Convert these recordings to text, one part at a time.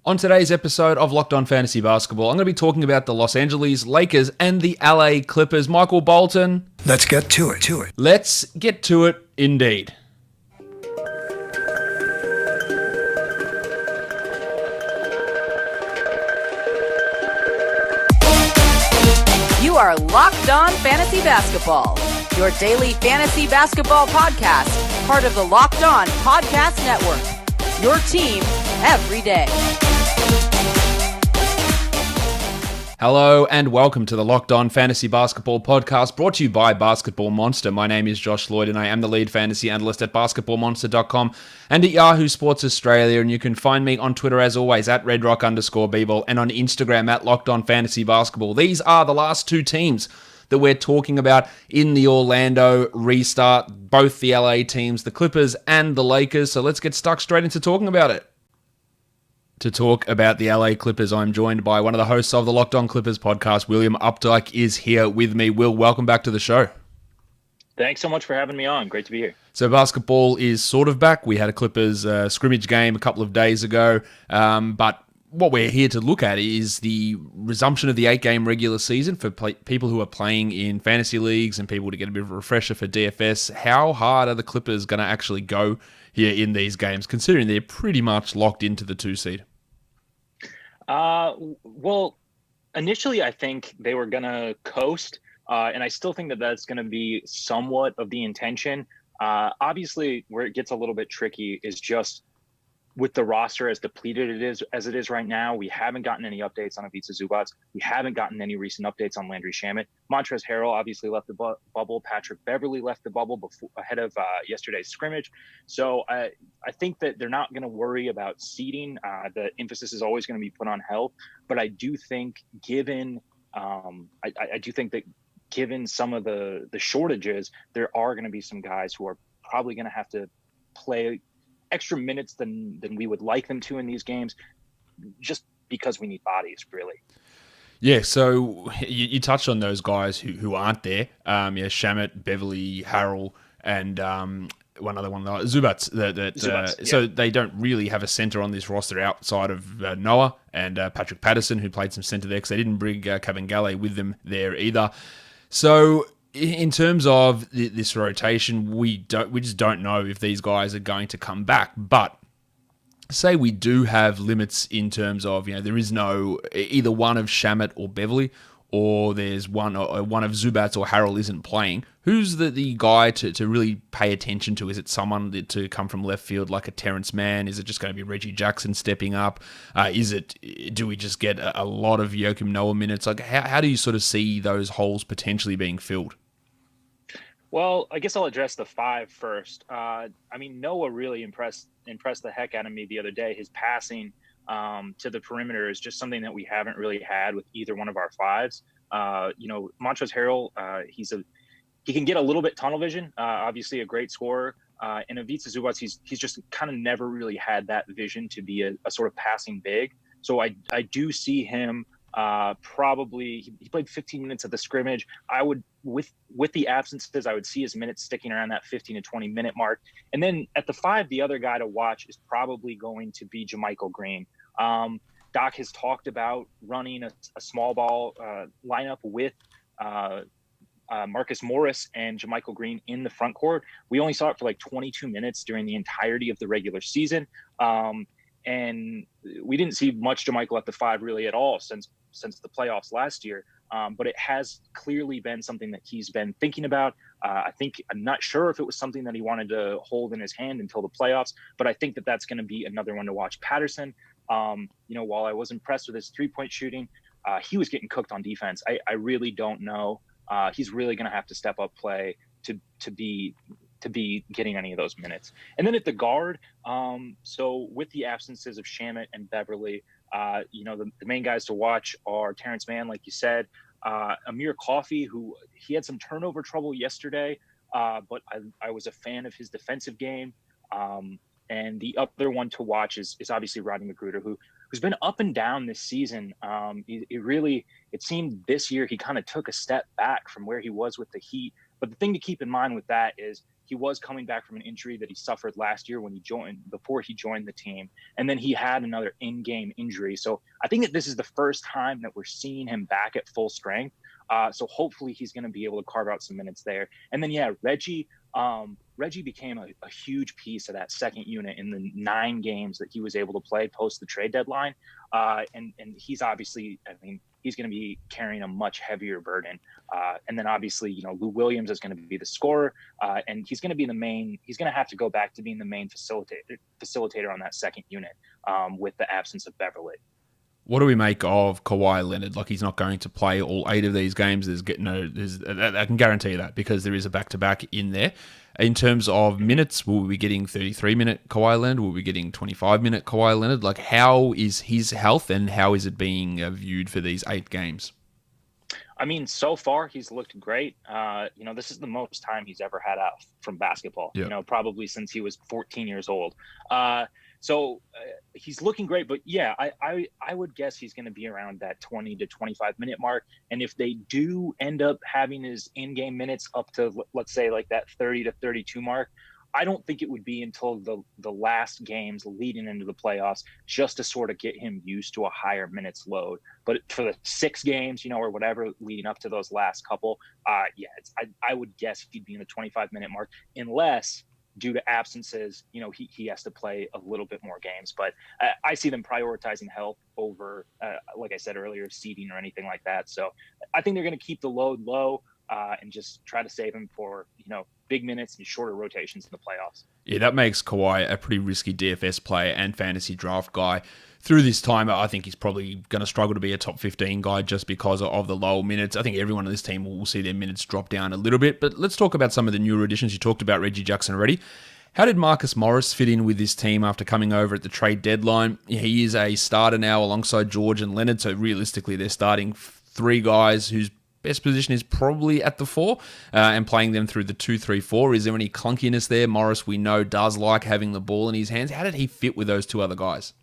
On today's episode of Locked On Fantasy Basketball, I'm going to be talking about the Los Angeles Lakers and the LA Clippers. Michael Bolton. Let's get to it. Let's get to it indeed. You are Locked On Fantasy Basketball, your daily fantasy basketball podcast, part of the Locked On Podcast Network, your team every day. Hello and welcome to the Locked On Fantasy Basketball podcast brought to you by Basketball Monster. My name is Josh Lloyd and I am the lead fantasy analyst at basketballmonster.com and at Yahoo Sports Australia. And you can find me on Twitter as always at redrock_bball and on Instagram at Locked On Fantasy Basketball. These are the last two teams that we're talking about in the Orlando restart, both the LA teams, the Clippers and the Lakers. So let's get stuck straight into talking about it. To talk about the LA Clippers, I'm joined by one of the hosts of the Locked On Clippers podcast. William Updyke is here with me. Will, welcome back to the show. Thanks so much for having me on. Great to be here. So basketball is sort of back. We had a Clippers scrimmage game a couple of days ago, but what we're here to look at is the resumption of the 8-game regular season for people who are playing in fantasy leagues and people to get a bit of a refresher for DFS. How hard are the Clippers going to actually go here in these games, considering they're pretty much locked into the 2 seed? Well, initially I think they were going to coast, and I still think that that's going to be somewhat of the intention. Obviously, where it gets a little bit tricky is just with the roster as depleted as it is right now. We haven't gotten any updates on Ivica Zubac. We haven't gotten any recent updates on Landry Shamet. Montrezl Harrell obviously left the bubble. Patrick Beverley left the bubble ahead of yesterday's scrimmage. So I think that they're not going to worry about seeding. The emphasis is always going to be put on health. But I do think given given some of the shortages, there are going to be some guys who are probably going to have to play extra minutes than we would like them to in these games, just because we need bodies, really. Yeah, so you touched on those guys who aren't there. Shamet, Beverly, Harrell, and one other one, Zubac. Zubac, So they don't really have a center on this roster outside of Noah and Patrick Patterson, who played some center there because they didn't bring Kevin Galley with them there either. So in terms of this rotation, we just don't know if these guys are going to come back. But say we do have limits in terms of, there is no either one of Shamet or Beverly, or there's one of Zubac or Harrell isn't playing. Who's the guy to really pay attention to? Is it someone to come from left field like a Terrence Mann? Is it just going to be Reggie Jackson stepping up? Do we just get a lot of Joakim Noah minutes? Like how do you sort of see those holes potentially being filled? Well, I guess I'll address the 5 first. Noah really impressed the heck out of me the other day. His passing to the perimeter is just something that we haven't really had with either one of our 5s. Montrezl Harrell, he can get a little bit tunnel vision. Obviously, a great scorer. And Ivica Zubac, he's just kind of never really had that vision to be a sort of passing big. So I do see him. Probably he played 15 minutes at the scrimmage. I would, with the absences, I would see his minutes sticking around that 15 to 20 minute mark. And then at the 5, the other guy to watch is probably going to be JaMychal Green. Doc has talked about running a small ball lineup with Marcus Morris and JaMychal Green in the front court. We only saw it for like 22 minutes during the entirety of the regular season. And we didn't see much JaMychal at the 5 really at all since the playoffs last year. But it has clearly been something that he's been thinking about. I'm not sure if it was something that he wanted to hold in his hand until the playoffs, but I think that that's going to be another one to watch. Patterson, while I was impressed with his 3-point shooting, he was getting cooked on defense. I really don't know. He's really going to have to step up play to be getting any of those minutes. And then at the guard, so with the absences of Shamet and Beverly, the main guys to watch are Terrence Mann, like you said, Amir Coffey, who he had some turnover trouble yesterday, but I was a fan of his defensive game. And the other one to watch is obviously Rodney Magruder, who's been up and down this season. It seemed this year he kind of took a step back from where he was with the Heat. But the thing to keep in mind with that is he was coming back from an injury that he suffered last year before he joined the team. And then he had another in-game injury. So I think that this is the first time that we're seeing him back at full strength. So hopefully he's going to be able to carve out some minutes there. And then, Reggie became a huge piece of that second unit in the 9 games that he was able to play post the trade deadline. And he's obviously, he's going to be carrying a much heavier burden. And then obviously, Lou Williams is going to be the scorer, and he's going to be he's going to have to go back to being the main facilitator on that second unit with the absence of Beverly. What do we make of Kawhi Leonard? Like, he's not going to play all 8 of these games. I can guarantee you that, because there is a back-to-back in there. In terms of minutes, will we be getting 33-minute Kawhi Leonard? Will we be getting 25-minute Kawhi Leonard? Like, how is his health, and how is it being viewed for these 8 games? So far he's looked great. This is the most time he's ever had out from basketball, Yep. Probably since he was 14 years old. So he's looking great, but I would guess he's going to be around that 20 to 25 minute mark. And if they do end up having his in-game minutes up to, let's say, like that 30 to 32 mark, I don't think it would be until the last games leading into the playoffs, just to sort of get him used to a higher minutes load. But for the 6 games, or whatever leading up to those last couple, I would guess he'd be in the 25-minute mark, unless due to absences, he has to play a little bit more games. But I see them prioritizing health over, like I said earlier, seeding or anything like that. So I think they're going to keep the load low and just try to save him for, big minutes and shorter rotations in the playoffs. Yeah, that makes Kawhi a pretty risky DFS player and fantasy draft guy. Through this time, I think he's probably going to struggle to be a top 15 guy just because of the low minutes. I think everyone on this team will see their minutes drop down a little bit. But let's talk about some of the newer additions. You talked about Reggie Jackson already. How did Marcus Morris fit in with this team after coming over at the trade deadline? He is a starter now alongside George and Leonard. So realistically, they're starting 3 guys whose best position is probably at the 4 and playing them through the 2-3-4. Is there any clunkiness there? Morris, we know, does like having the ball in his hands. How did he fit with those 2 other guys?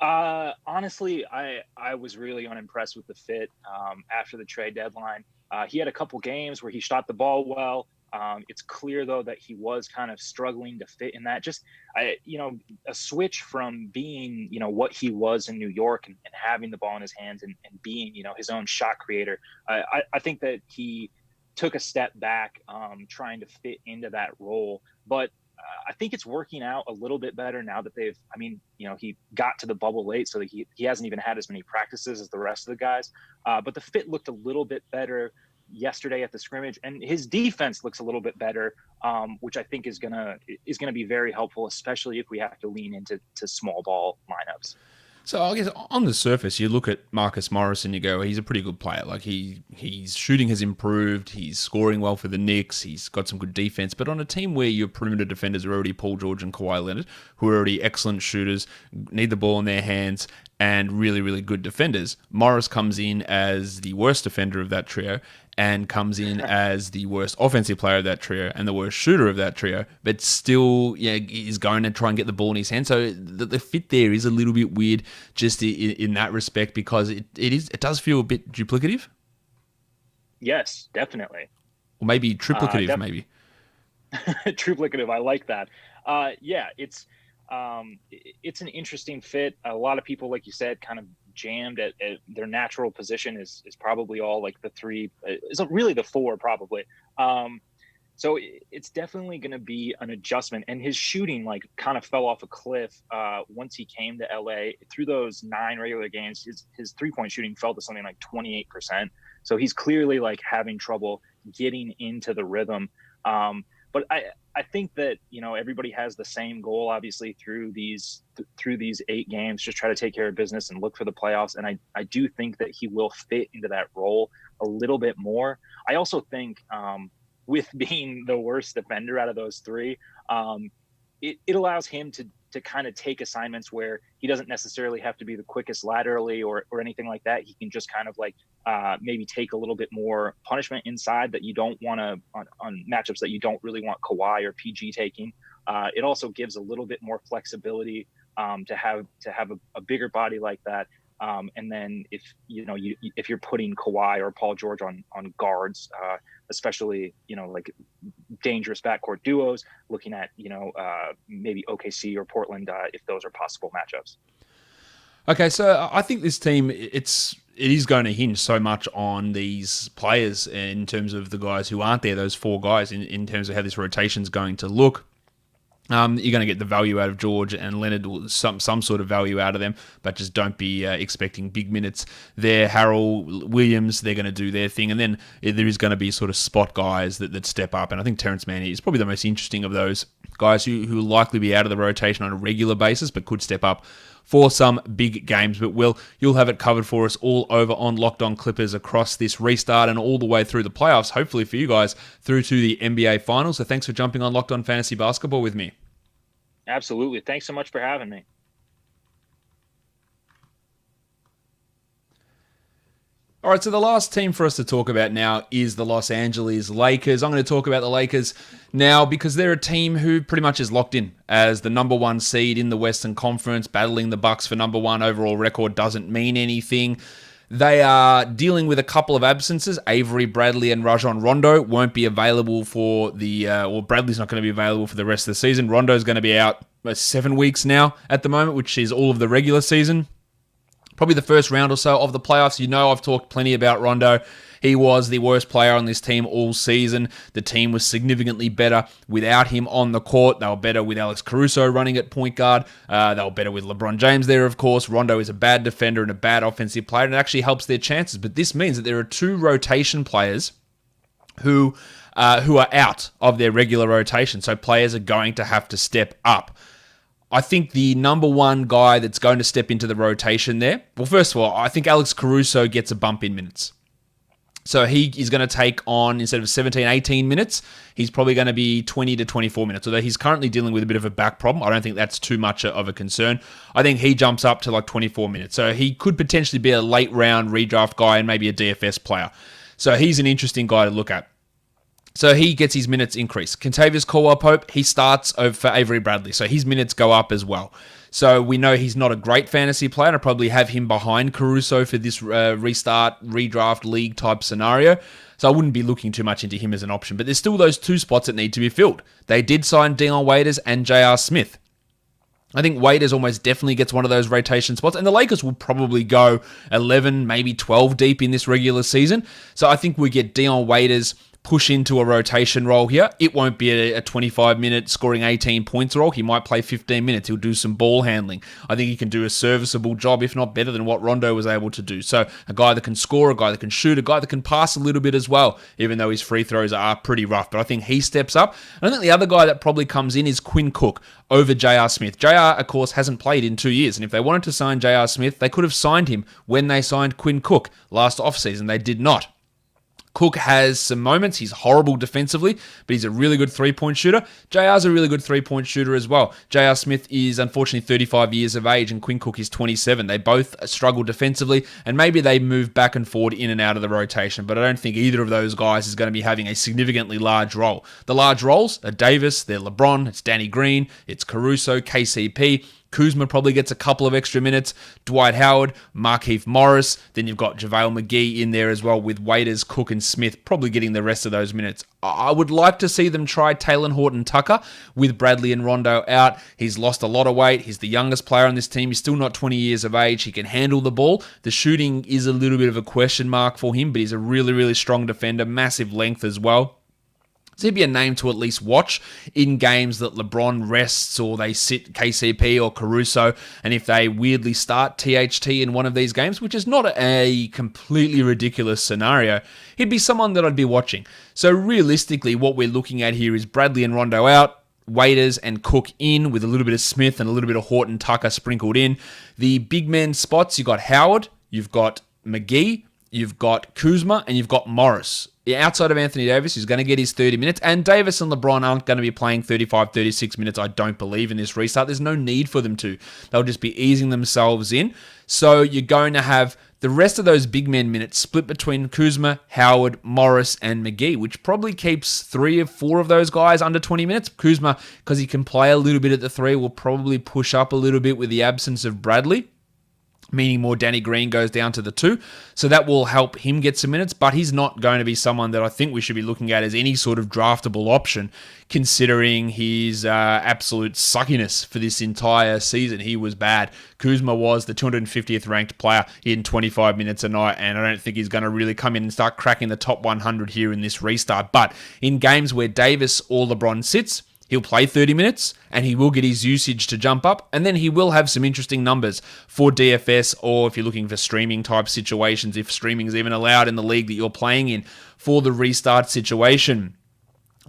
Honestly, I was really unimpressed with the fit after the trade deadline. He had a couple games where he shot the ball well. It's clear, though, that he was kind of struggling to fit in that. A switch from being, what he was in New York and having the ball in his hands and being, his own shot creator. I think that he took a step back trying to fit into that role. But I think it's working out a little bit better now that he got to the bubble late, so that he hasn't even had as many practices as the rest of the guys. But the fit looked a little bit better yesterday at the scrimmage, and his defense looks a little bit better, which I think is gonna be very helpful, especially if we have to lean into small ball lineups. So I guess on the surface, you look at Marcus Morris and you go, he's a pretty good player. Like he's shooting has improved, he's scoring well for the Knicks, he's got some good defense. But on a team where your perimeter defenders are already Paul George and Kawhi Leonard, who are already excellent shooters, need the ball in their hands, and really, really good defenders, Morris comes in as the worst defender of that trio and comes in as the worst offensive player of that trio and the worst shooter of that trio, but still is going to try and get the ball in his hand. So the fit there is a little bit weird just in that respect, because it does feel a bit duplicative. Yes, definitely. Or maybe triplicative, maybe. Triplicative, I like that. It's an interesting fit. A lot of people, like you said, kind of jammed at their natural position is probably all like the 3, is really the 4 probably. So it's definitely going to be an adjustment, and his shooting kind of fell off a cliff once he came to LA. Through those 9 regular games, his 3-point shooting fell to something like 28%. So he's clearly having trouble getting into the rhythm. But I think that, everybody has the same goal, obviously, through these 8 games, just try to take care of business and look for the playoffs. And I do think that he will fit into that role a little bit more. I also think with being the worst defender out of those 3, it allows him to kind of take assignments where he doesn't necessarily have to be the quickest laterally or anything like that. He can just kind of maybe take a little bit more punishment inside that you don't want to on matchups that you don't really want Kawhi or PG taking. It also gives a little bit more flexibility to have a bigger body like that. And then if you're putting Kawhi or Paul George on guards, especially like dangerous backcourt duos, looking at maybe OKC or Portland if those are possible matchups. Okay, so I think this team it is going to hinge so much on these players in terms of the guys who aren't there, those four guys, in terms of how this rotation is going to look. You're going to get the value out of George and Leonard, some sort of value out of them, but just don't be expecting big minutes there. Harrell, Williams, they're going to do their thing, and then there is going to be sort of spot guys that step up, and I think Terrence Mann is probably the most interesting of those guys who will likely be out of the rotation on a regular basis, but could step up for some big games. But you'll have it covered for us all over on Locked On Clippers across this restart and all the way through the playoffs, hopefully for you guys, through to the NBA Finals. So thanks for jumping on Locked On Fantasy Basketball with me. Absolutely. Thanks so much for having me. All right, so the last team for us to talk about now is the Los Angeles Lakers. I'm going to talk about the Lakers now because they're a team who pretty much is locked in as the number one seed in the Western Conference. Battling the Bucks for number one overall record doesn't mean anything. They are dealing with a couple of absences. Avery Bradley and Rajon Rondo won't be available for Bradley's not going to be available for the rest of the season. Rondo's going to be out 7 weeks now at the moment, which is all of the regular season. Probably the first round or so of the playoffs. I've talked plenty about Rondo. He was the worst player on this team all season. The team was significantly better without him on the court. They were better with Alex Caruso running at point guard. They were better with LeBron James there, of course. Rondo is a bad defender and a bad offensive player, and it actually helps their chances. But this means that there are two rotation players who are out of their regular rotation. So players are going to have to step up. I think the number one guy that's going to step into the rotation there, well, first of all, I think Alex Caruso gets a bump in minutes. So he is going to take on, instead of 17, 18 minutes, he's probably going to be 20 to 24 minutes, although he's currently dealing with a bit of a back problem. I don't think that's too much of a concern. I think he jumps up to like 24 minutes. So he could potentially be a late round redraft guy and maybe a DFS player. So he's an interesting guy to look at. So he gets his minutes increased. Kentavious Caldwell-Pope, he starts for Avery Bradley, so his minutes go up as well. So we know he's not a great fantasy player, and I probably have him behind Caruso for this restart, redraft, league type scenario. So I wouldn't be looking too much into him as an option. But there's still those two spots that need to be filled. They did sign Dion Waiters and J.R. Smith. I think Waiters almost definitely gets one of those rotation spots, and the Lakers will probably go 11, maybe 12 deep in this regular season. So I think we get Dion Waiters push into a rotation role here. It won't be a 25-minute scoring 18 points role. He might play 15 minutes. He'll do some ball handling. I think he can do a serviceable job, if not better than what Rondo was able to do. So a guy that can score, a guy that can shoot, a guy that can pass a little bit as well, even though his free throws are pretty rough. But I think he steps up. And I think the other guy that probably comes in is Quinn Cook over J.R. Smith. J.R., of course, hasn't played in 2 years. And if they wanted to sign J.R. Smith, they could have signed him when they signed Quinn Cook last offseason. They did not. Cook has some moments. He's horrible defensively, but he's a really good three-point shooter. JR's a really good three-point shooter as well. J.R. Smith is unfortunately 35 years of age, and Quinn Cook is 27. They both struggle defensively, and maybe they move back and forward in and out of the rotation, but I don't think either of those guys is going to be having a significantly large role. The large roles are Davis, they're LeBron, it's Danny Green, it's Caruso, KCP, Kuzma probably gets a couple of extra minutes. Dwight Howard, Markieff Morris. Then you've got JaVale McGee in there as well with Waiters, Cook, and Smith probably getting the rest of those minutes. I would like to see them try Talen Horton-Tucker with Bradley and Rondo out. He's lost a lot of weight. He's the youngest player on this team. He's still not 20 years of age. He can handle the ball. The shooting is a little bit of a question mark for him, but he's a really, really strong defender. Massive length as well. So he'd be a name to at least watch in games that LeBron rests or they sit KCP or Caruso. And if they weirdly start THT in one of these games, which is not a completely ridiculous scenario, he'd be someone that I'd be watching. So realistically, what we're looking at here is Bradley and Rondo out, Waiters and Cook in with a little bit of Smith and a little bit of Horton-Tucker sprinkled in. The big men spots, you've got Howard, you've got McGee, you've got Kuzma, and you've got Morris. Outside of Anthony Davis, who's going to get his 30 minutes, and Davis and LeBron aren't going to be playing 35, 36 minutes, I don't believe, in this restart. There's no need for them to. They'll just be easing themselves in. So you're going to have the rest of those big men minutes split between Kuzma, Howard, Morris, and McGee, which probably keeps 3 or 4 of those guys under 20 minutes. Kuzma, because he can play a little bit at the 3, will probably push up a little bit with the absence of Bradley. meaning more Danny Green goes down to the 2. So that will help him get some minutes, but he's not going to be someone that I think we should be looking at as any sort of draftable option, considering his absolute suckiness for this entire season. He was bad. Kuzma was the 250th ranked player in 25 minutes a night, and I don't think he's going to really come in and start cracking the top 100 here in this restart. But in games where Davis or LeBron sits, he'll play 30 minutes and he will get his usage to jump up, and then he will have some interesting numbers for DFS, or if you're looking for streaming type situations, if streaming is even allowed in the league that you're playing in for the restart situation.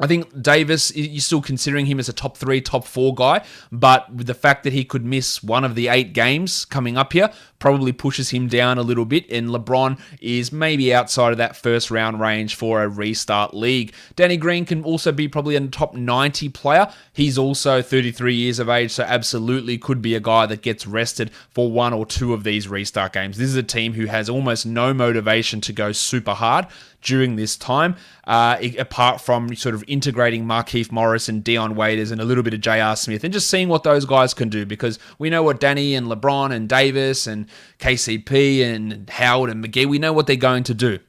I think Davis, you're still considering him as a top 3, top 4 guy, but with the fact that he could miss one of the 8 games coming up here, probably pushes him down a little bit, and LeBron is maybe outside of that first round range for a restart league. Danny Green can also be probably a top 90 player. He's also 33 years of age, so absolutely could be a guy that gets rested for 1 or 2 of these restart games. This is a team who has almost no motivation to go super hard during this time, apart from sort of integrating Markieff Morris and Dion Waiters and a little bit of J.R. Smith and just seeing what those guys can do, because we know what Danny and LeBron and Davis and KCP and Howard and McGee, we know what they're going to do.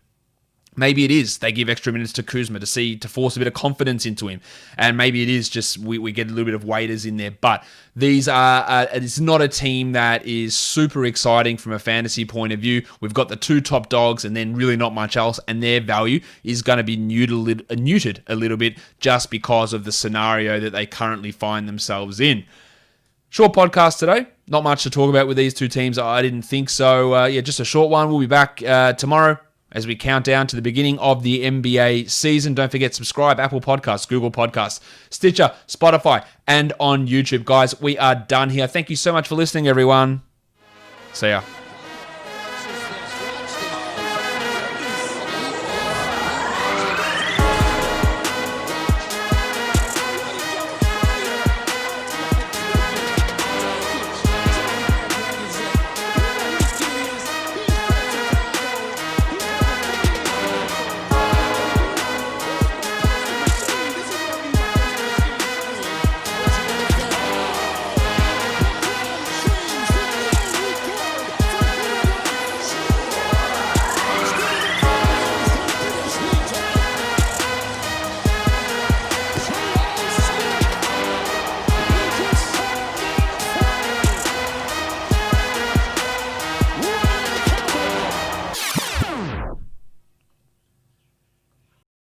Maybe it is they give extra minutes to Kuzma to force a bit of confidence into him. And maybe it is just we get a little bit of Waiters in there. But these are it's not a team that is super exciting from a fantasy point of view. We've got the 2 top dogs and then really not much else. And their value is going to be neutered a little bit just because of the scenario that they currently find themselves in. Short podcast today. Not much to talk about with these 2 teams. I didn't think so. Just a short one. We'll be back tomorrow as we count down to the beginning of the NBA season. Don't forget, subscribe, Apple Podcasts, Google Podcasts, Stitcher, Spotify, and on YouTube. Guys, we are done here. Thank you so much for listening, everyone. See ya.